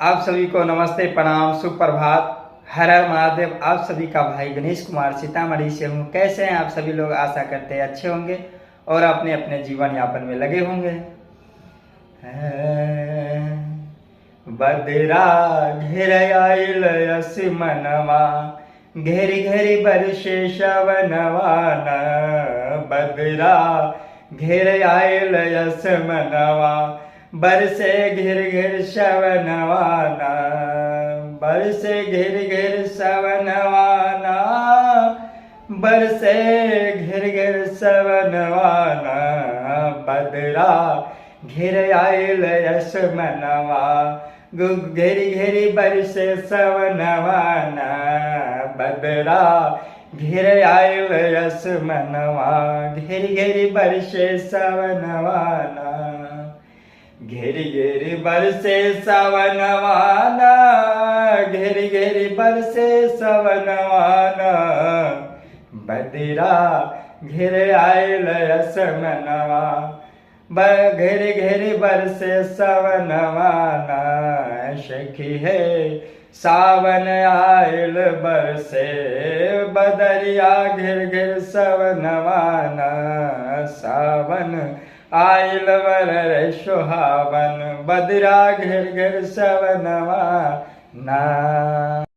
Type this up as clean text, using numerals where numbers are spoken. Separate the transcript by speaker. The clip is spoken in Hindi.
Speaker 1: आप सभी को नमस्ते, प्रणाम, सुप्रभात, हर हर महादेव। आप सभी का भाई गणेश कुमार सीतामढ़ी से हूँ। कैसे हैं आप सभी लोग? आशा करते हैं अच्छे होंगे और अपने अपने जीवन यापन में लगे होंगे। बदरा घेर आइल मनवा, घेरी घेरी बरसे शवनवाना। बदरा घेर आइल मनवा, बरसे घिर घिर शवनवाना। बरसे घिर घिर शवनवाना, बरसे घिर घिर शवनवाना। बदरा घिर आइल मनवा, घेरी घेरी बरसे शवनवाना। बदरा घिर आइल मनवा, घेरी घेरी बरसे शवनवाना। घेरी घेरी बरसे सवनवाना, घेरी घेरी बरसे सवनवाना। बदरा घेर आइल मनवा, घेरी घेरी बरसे सवनवाना। सखी है सावन आइल बरसे, बदरिया घिर घिर सवनवाना। सावन आइल वर सुहावन, बदरा घिर घिर सवनवाना।